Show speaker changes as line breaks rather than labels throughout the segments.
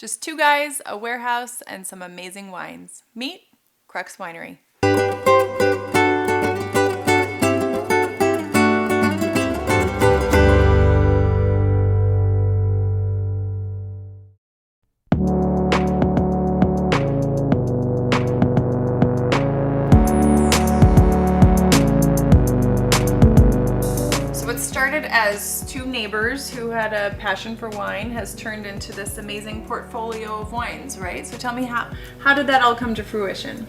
Just two guys, a warehouse, and some amazing wines. Meet Crux Winery. Started as two neighbors who had a passion for wine has turned into this amazing portfolio of wines, right? So tell me, how did that all come to fruition?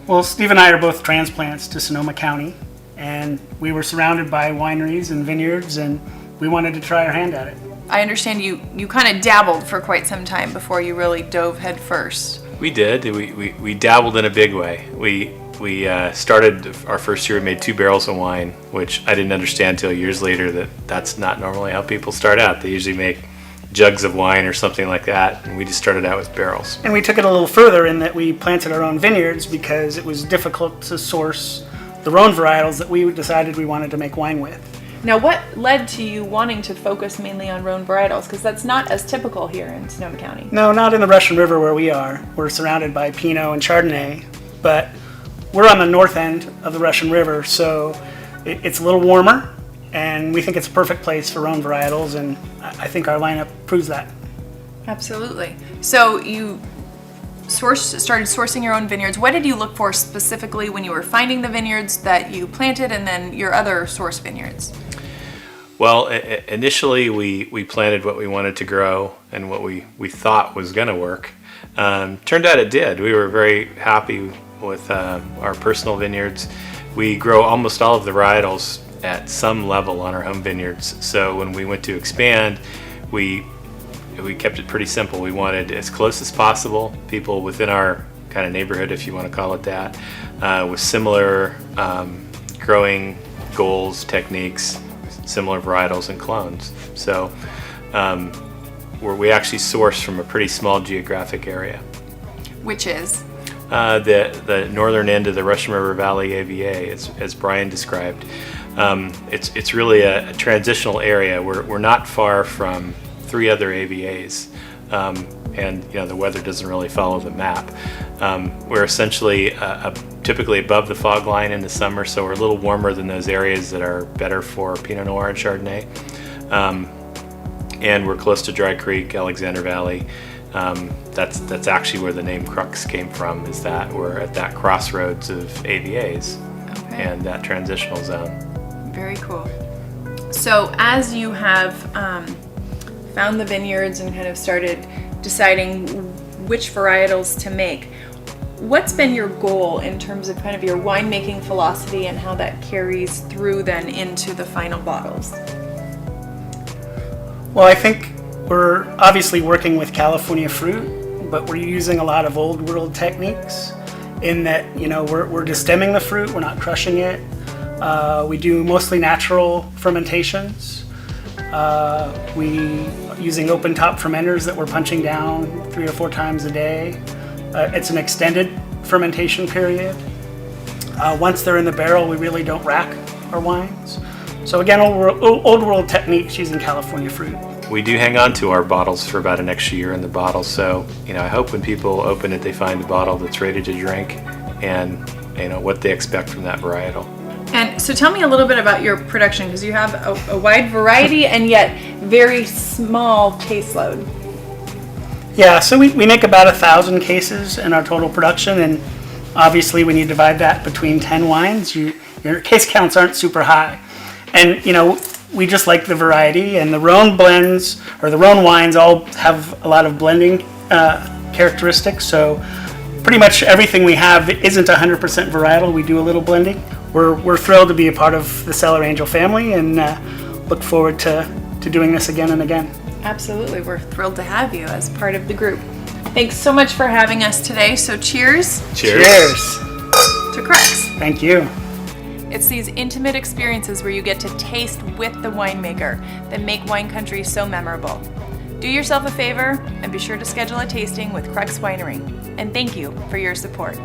Well, Steve and I are both transplants to Sonoma County, and we were surrounded by wineries and vineyards, and we wanted to try our hand at it.
I understand you kind of dabbled for quite some time before you really dove head first.
We did. We dabbled in a big way. We started our first year, we made 2 barrels of wine, which I didn't understand until years later that that's not normally how people start out. They usually make jugs of wine or something like that, and we just started out with barrels.
And we took it a little further in that we planted our own vineyards because it was difficult to source the Rhone Varietals that we decided we wanted to make wine with.
Now, what led to you wanting to focus mainly on Rhone Varietals? Because that's not as typical here in Sonoma County.
No, not in the Russian River where we are. We're surrounded by Pinot and Chardonnay, but we're on the north end of the Russian River, so it's a little warmer, and we think it's a perfect place for Rhone Varietals, and I think our lineup proves that.
Absolutely. So you started sourcing your own vineyards. What did you look for specifically when you were finding the vineyards that you planted and then your other source vineyards?
Well, initially we planted what we wanted to grow and what we thought was going to work. Turned out it did. We were very happy with our personal vineyards. We grow almost all of the varietals at some level on our home vineyards. So when we went to expand, we kept it pretty simple. We wanted as close as possible, people within our kind of neighborhood, if you want to call it that, with similar growing goals, techniques, similar varietals and clones. So we actually source from a pretty small geographic area.
Which is?
The northern end of the Russian River Valley AVA, as Brian described. It's really a transitional area. We're not far from 3 other AVAs, and the weather doesn't really follow the map. We're essentially typically above the fog line in the summer, so we're a little warmer than those areas that are better for Pinot Noir and Chardonnay. And we're close to Dry Creek, Alexander Valley. That's actually where the name Crux came from, is that we're at that crossroads of AVAs. Okay. And that transitional zone.
Very cool. So as you have found the vineyards and kind of started deciding which varietals to make, what's been your goal in terms of kind of your winemaking philosophy and how that carries through then into the final bottles?
Well, I think we're obviously working with California fruit, but we're using a lot of old world techniques in that, we're destemming the fruit, we're not crushing it. We do mostly natural fermentations. We using open top fermenters that we're punching down 3 or 4 times a day. It's an extended fermentation period. Once they're in the barrel, we really don't rack our wines. So again, old world techniques using California fruit.
We do hang on to our bottles for about an extra year in the bottle, so I hope when people open it they find a bottle that's ready to drink and what they expect from that varietal.
And so tell me a little bit about your production, because you have a wide variety and yet very small caseload.
Yeah, so we make about 1,000 cases in our total production, and obviously when you divide that between 10 wines, your case counts aren't super high. And we just like the variety, and the Rhone blends, or the Rhone wines, all have a lot of blending characteristics, so pretty much everything we have isn't 100% varietal. We do a little blending. We're thrilled to be a part of the Cellar Angel family, and look forward to doing this again and again.
Absolutely, we're thrilled to have you as part of the group. Thanks so much for having us today, so cheers.
Cheers.
To Crux.
Thank you.
It's these intimate experiences where you get to taste with the winemaker that make wine country so memorable. Do yourself a favor and be sure to schedule a tasting with Crux Winery. And thank you for your support.